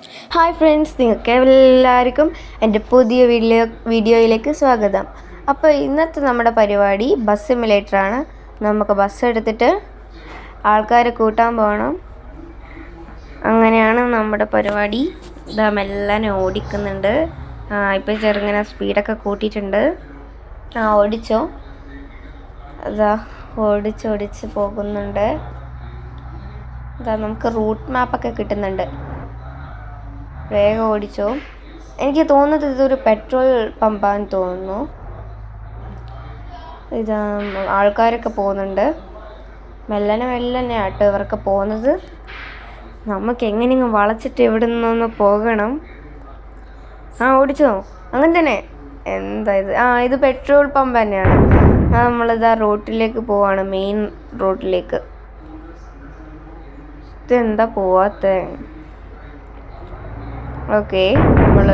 Hi friends, നിങ്ങൾക്ക് എല്ലാവർക്കും എൻ്റെ പുതിയ വീഡിയോയിലേക്ക് സ്വാഗതം. അപ്പോൾ ഇന്നത്തെ നമ്മുടെ പരിപാടി ബസ് സിമുലേറ്ററാണ്. നമുക്ക് ബസ് എടുത്തിട്ട് ആൾക്കാരെ കൂട്ടാൻ പോകണം. അങ്ങനെയാണ് നമ്മുടെ പരിപാടി. ഇതാ മെല്ലനെ ഓടിക്കുന്നുണ്ട്. ഇപ്പോൾ ചെറുങ്ങനെ സ്പീഡൊക്കെ കൂട്ടിയിട്ടുണ്ട്. ഓടിച്ചോ. അതാ ഓടിച്ച് പോകുന്നുണ്ട്. ഇതാ നമുക്ക് റൂട്ട് മാപ്പൊക്കെ കിട്ടുന്നുണ്ട്. വേഗം ഓടിച്ചോ. എനിക്ക് തോന്നുന്നത് ഇതൊരു പെട്രോൾ പമ്പാന്ന് തോന്നുന്നു. ഇത് ആൾക്കാരൊക്കെ പോകുന്നുണ്ട്. മെല്ലനെ ആട്ടോ ഇവരൊക്കെ പോകുന്നത്. നമുക്ക് എങ്ങനെയെങ്കിലും വളച്ചിട്ട് ഇവിടെ നിന്നൊന്ന് പോകണം. ഓടിച്ചോ. അങ്ങനെ തന്നെ. എന്താ ഇത്? ഇത് പെട്രോൾ പമ്പ് തന്നെയാണ്. നമ്മളിതാ റോട്ടിലേക്ക് പോവാണ്, മെയിൻ റോഡിലേക്ക്. ഇതെന്താ പോവാത്തെ? ഓക്കെ, നമ്മൾ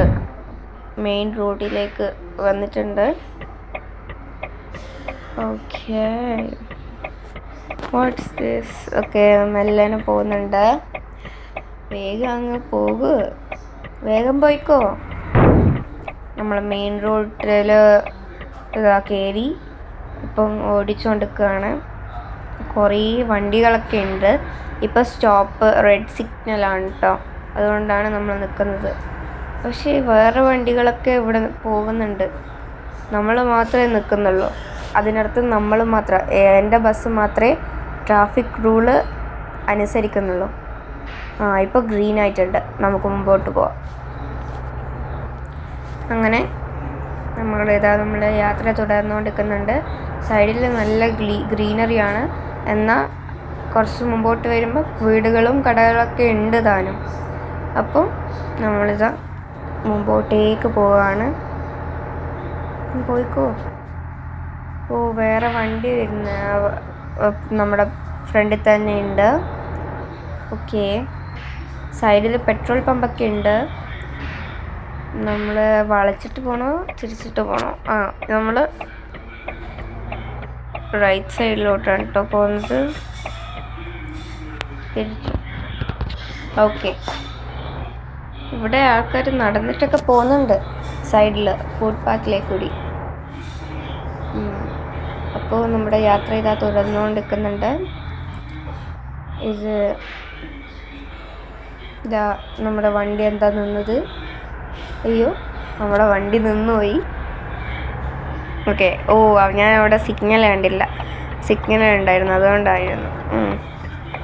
മെയിൻ റോഡിലേക്ക് വന്നിട്ടുണ്ട്. Okay, what's this? ഓക്കെ, മെല്ലനെ പോകുന്നുണ്ട്. വേഗം അങ്ങ് പോകുക, വേഗം പോയിക്കോ. നമ്മൾ മെയിൻ റോഡിൽ ഇതാ കയറി ഇപ്പം ഓടിച്ചുകൊണ്ടിരിക്കുകയാണ്. കുറേ വണ്ടികളൊക്കെ ഉണ്ട്. ഇപ്പം സ്റ്റോപ്പ് റെഡ് സിഗ്നലാണ് കേട്ടോ, അതുകൊണ്ടാണ് നമ്മൾ നിൽക്കുന്നത്. പക്ഷേ വേറെ വണ്ടികളൊക്കെ ഇവിടെ പോകുന്നുണ്ട്. നമ്മൾ മാത്രമേ നിൽക്കുന്നുള്ളൂ. അതിനർത്ഥം നമ്മൾ മാത്രം, എൻ്റെ ബസ് മാത്രമേ ട്രാഫിക് റൂള് അനുസരിക്കുന്നുള്ളൂ. ഇപ്പോൾ ഗ്രീൻ ആയിട്ടുണ്ട്, നമുക്ക് മുമ്പോട്ട് പോവാം. അങ്ങനെ നമ്മൾ യാത്ര തുടർന്നുകൊണ്ടിരിക്കുന്നുണ്ട്. സൈഡിൽ നല്ല ഗ്രീനറിയാണ്. എന്നാൽ കുറച്ച് മുമ്പോട്ട് വരുമ്പോൾ വീടുകളും കടകളൊക്കെ ഉണ്ട് താനും. അപ്പോൾ നമ്മളിതാ മുമ്പോട്ടേക്ക് പോവാണ്. പോയിക്കോ. വേറെ വണ്ടി വരുന്ന നമ്മുടെ ഫ്രണ്ടിൽ തന്നെ ഉണ്ട്. ഓക്കെ, സൈഡിൽ പെട്രോൾ പമ്പൊക്കെ ഉണ്ട്. നമ്മൾ വളച്ചിട്ട് പോകണോ തിരിച്ചിട്ട് പോകണോ? നമ്മൾ റൈറ്റ് സൈഡിലോട്ടാണ് കേട്ടോ പോകുന്നത്. തിരിച്ചു. ഓക്കെ, ഇവിടെ ആൾക്കാർ നടന്നിട്ടൊക്കെ പോകുന്നുണ്ട് സൈഡിൽ ഫുട് പാത്തിലേക്ക് കൂടി. അപ്പോൾ നമ്മുടെ യാത്ര ഇതാ തുടർന്നുകൊണ്ടിരിക്കുന്നുണ്ട്. ഇതാ നമ്മുടെ വണ്ടി എന്താ നിന്നത്? അയ്യോ, നമ്മുടെ വണ്ടി നിന്നുപോയി. ഓക്കെ, ഞാൻ അവിടെ സിഗ്നൽ കണ്ടില്ല. സിഗ്നൽ ഉണ്ടായിരുന്നു, അതുകൊണ്ടായിരുന്നു.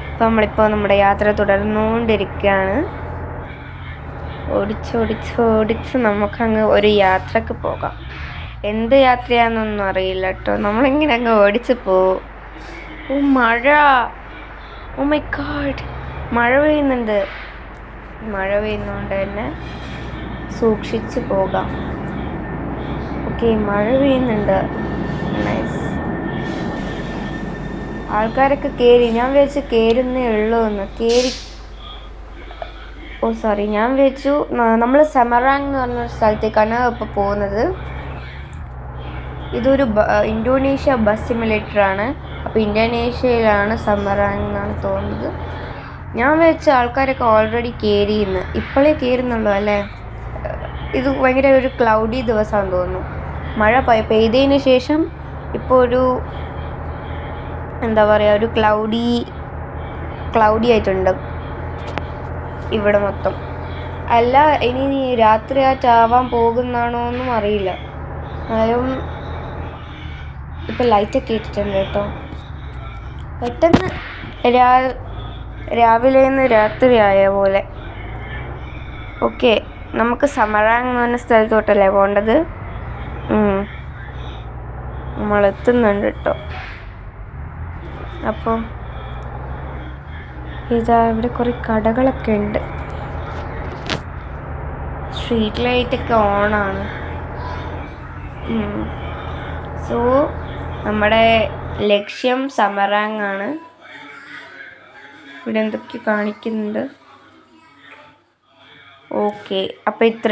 അപ്പോൾ നമ്മളിപ്പോൾ നമ്മുടെ യാത്ര തുടർന്നുകൊണ്ടിരിക്കുകയാണ്. ഓടിച്ച് നമുക്കങ്ങ് ഒരു യാത്രക്ക് പോകാം. എന്ത് യാത്രയാണെന്നൊന്നും അറിയില്ല കേട്ടോ, നമ്മളിങ്ങനെ അങ്ങ് ഓടിച്ച് പോവും. മഴ! ഓ മൈ ഗോഡ്, മഴ പെയ്യുന്നുണ്ട്. മഴ പെയ്യുന്നതുകൊണ്ട് തന്നെ സൂക്ഷിച്ച് പോകാം. ഓക്കെ, മഴ പെയ്യുന്നുണ്ട്. നൈസ്. ആൾക്കാരൊക്കെ കയറി. ഞാൻ വിചാരിച്ചു കയറുന്നേ ഉള്ളൂ എന്ന്. ഞാൻ വിചാരിച്ചു നമ്മൾ സെമറാങ് എന്ന് പറഞ്ഞൊരു സ്ഥലത്തേക്കാണ് ഇപ്പോൾ പോകുന്നത്. ഇതൊരു ഇന്തോനേഷ്യ ബസ് സിമുലേറ്ററാണ്. അപ്പോൾ ഇന്തോനേഷ്യയിലാണ് സെമറാങ് എന്നാണ് തോന്നുന്നത്. ഞാൻ വിചാരിച്ച ആൾക്കാരൊക്കെ ഓൾറെഡി കയറിയെന്ന്. ഇപ്പോഴേ കയറുന്നുള്ളൂ അല്ലേ? ഇത് ഭയങ്കര ഒരു ക്ലൗഡി ദിവസമാണെന്ന് തോന്നുന്നു. മഴ പെയ്തതിന് ശേഷം ഇപ്പോൾ ഒരു എന്താ പറയുക, ഒരു ക്ലൗഡി ആയിട്ടുണ്ട് ഇവിടെ മൊത്തം. അല്ല, ഇനി രാത്രിയായിട്ടാവാൻ പോകുന്നാണോ എന്നും അറിയില്ല. എന്നാലും ഇപ്പം ലൈറ്റൊക്കെ ഇട്ടിട്ടുണ്ട് കേട്ടോ. പെട്ടെന്ന് രാവിലെ നിന്ന് രാത്രിയായ പോലെ. ഓക്കെ, നമുക്ക് സെമറാങ് എന്ന് പറഞ്ഞ സ്ഥലത്തോട്ടല്ലേ പോകേണ്ടത്. നമ്മൾ എത്തുന്നുണ്ട് കേട്ടോ. അപ്പോൾ ഇവിടെ കുറേ കടകളൊക്കെ ഉണ്ട്. സ്ട്രീറ്റ് ലൈറ്റൊക്കെ ഓണാണ്. സോ നമ്മുടെ ലക്ഷ്യം സെമറാങ് ആണ്. ഇവിടെ എന്തൊക്കെ കാണിക്കുന്നുണ്ട്. ഓക്കെ, അപ്പോൾ ഇത്ര